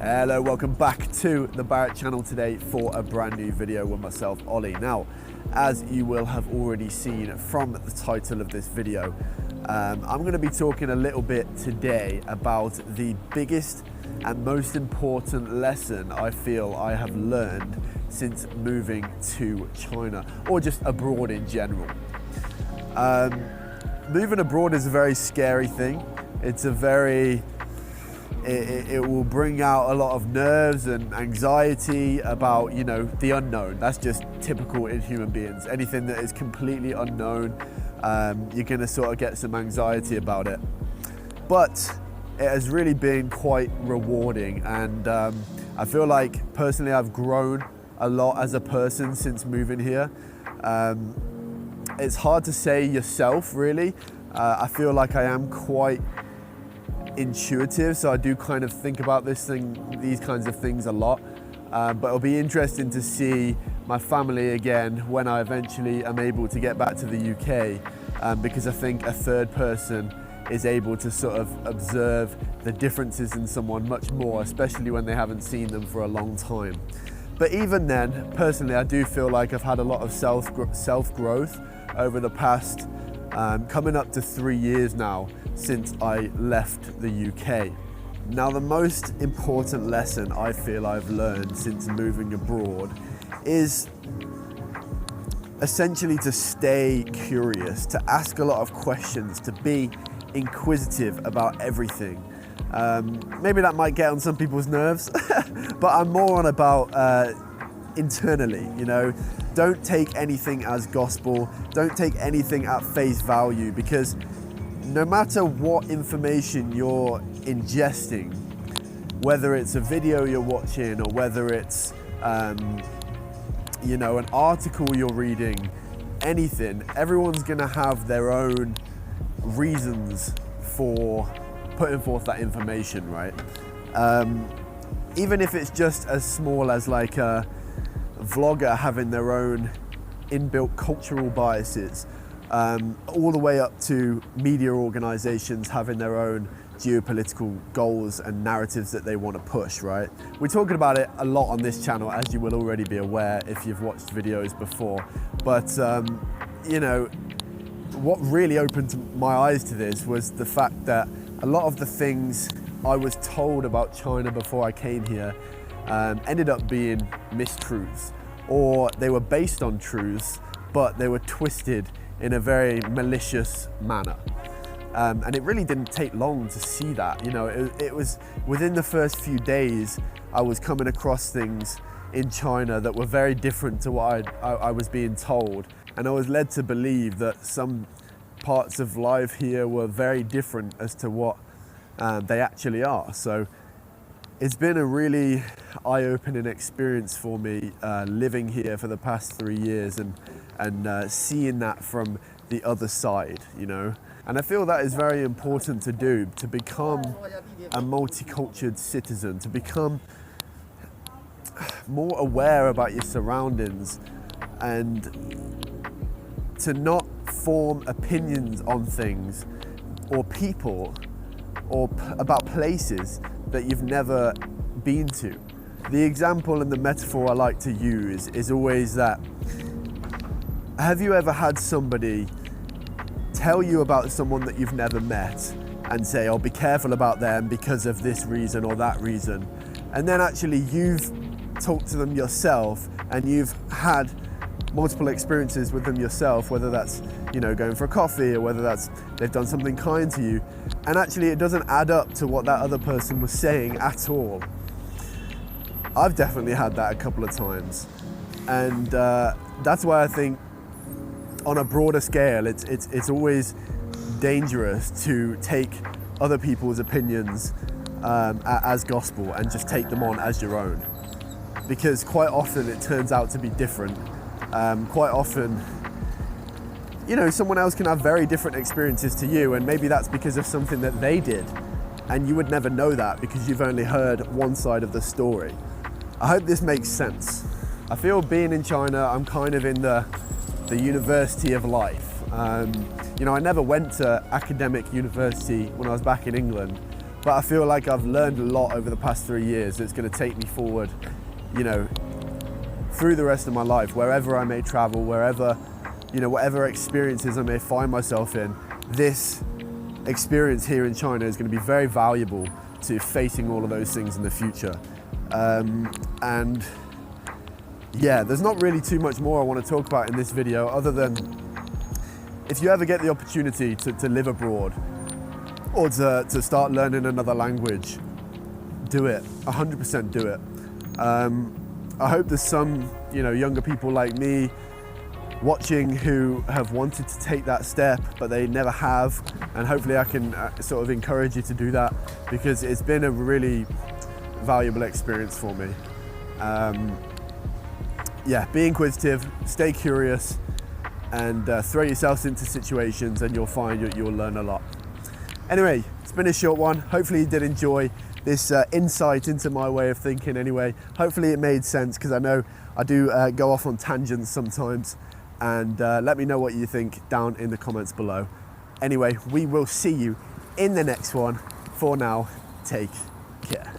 Hello, welcome back to the Barrett channel today for a brand new video with myself, Ollie. Now, as you will have already seen from the title of this video, I'm going to be talking a little bit today about the biggest and most important lesson I feel I have learned since moving to China, or just abroad in general. Moving abroad is a very scary thing. It's a very It will bring out a lot of nerves and anxiety about, the unknown. That's just typical in human beings. Anything that is completely unknown, you're going to sort of get some anxiety about it. But it has really been quite rewarding, and I feel like personally I've grown a lot as a person since moving here. It's hard to say yourself, really. I feel like I am quite intuitive, so I do kind of think about these kinds of things a lot, but it'll be interesting to see my family again when I eventually am able to get back to the UK, because I think a third person is able to sort of observe the differences in someone much more, especially when they haven't seen them for a long time. But even then, personally, I do feel like I've had a lot of self-growth over the past coming up to 3 years now since I left the UK. Now, the most important lesson I feel I've learned since moving abroad is essentially to stay curious, to ask a lot of questions, to be inquisitive about everything. Maybe that might get on some people's nerves, but I'm more on about internally, Don't take anything as gospel, don't take anything at face value, because no matter what information you're ingesting, whether it's a video you're watching or whether it's an article you're reading, anything, everyone's gonna have their own reasons for putting forth that information, right? Even if it's just as small as like a vlogger having their own inbuilt cultural biases, all the way up to media organizations having their own geopolitical goals and narratives that they want to push, right? We're talking about it a lot on this channel, as you will already be aware if you've watched videos before. But, what really opened my eyes to this was the fact that a lot of the things I was told about China before I came here ended up being mistruths, or they were based on truths, but they were twisted in a very malicious manner. And it really didn't take long to see that. It was within the first few days I was coming across things in China that were very different to what I was being told. And I was led to believe that some parts of life here were very different as to what they actually are. So it's been a really eye-opening experience for me living here for the past 3 years and seeing that from the other side, And I feel that is very important to do, to become a multicultural citizen, to become more aware about your surroundings, and to not form opinions on things or people or about places that you've never been to. The example and the metaphor I like to use is always that, have you ever had somebody tell you about someone that you've never met and say, oh, be careful about them because of this reason or that reason, and then actually you've talked to them yourself and you've had multiple experiences with them yourself, whether that's going for a coffee or whether that's they've done something kind to you, and actually it doesn't add up to what that other person was saying at all. I've definitely had that a couple of times, and that's why I think on a broader scale it's always dangerous to take other people's opinions as gospel and just take them on as your own, because quite often it turns out to be different. Quite often, someone else can have very different experiences to you, and maybe that's because of something that they did, and you would never know that because you've only heard one side of the story. I hope this makes sense. I feel being in China, I'm kind of in the university of life. I never went to academic university when I was back in England, but I feel like I've learned a lot over the past 3 years that's going to take me forward, you know, through the rest of my life, wherever I may travel, wherever, you know, whatever experiences I may find myself in. This experience here in China is going to be very valuable to facing all of those things in the future. And yeah, there's not really too much more I want to talk about in this video, other than if you ever get the opportunity to live abroad or to start learning another language, do it, 100% do it. I hope there's some, you know, younger people like me watching who have wanted to take that step, but they never have, and hopefully I can sort of encourage you to do that, because it's been a really valuable experience for me. Yeah, be inquisitive, stay curious, and throw yourselves into situations, and you'll find you'll learn a lot. Anyway, it's been a short one. Hopefully you did enjoy this insight into my way of thinking anyway. Hopefully it made sense, because I know I do go off on tangents sometimes, and let me know what you think down in the comments below. Anyway, we will see you in the next one. For now, take care.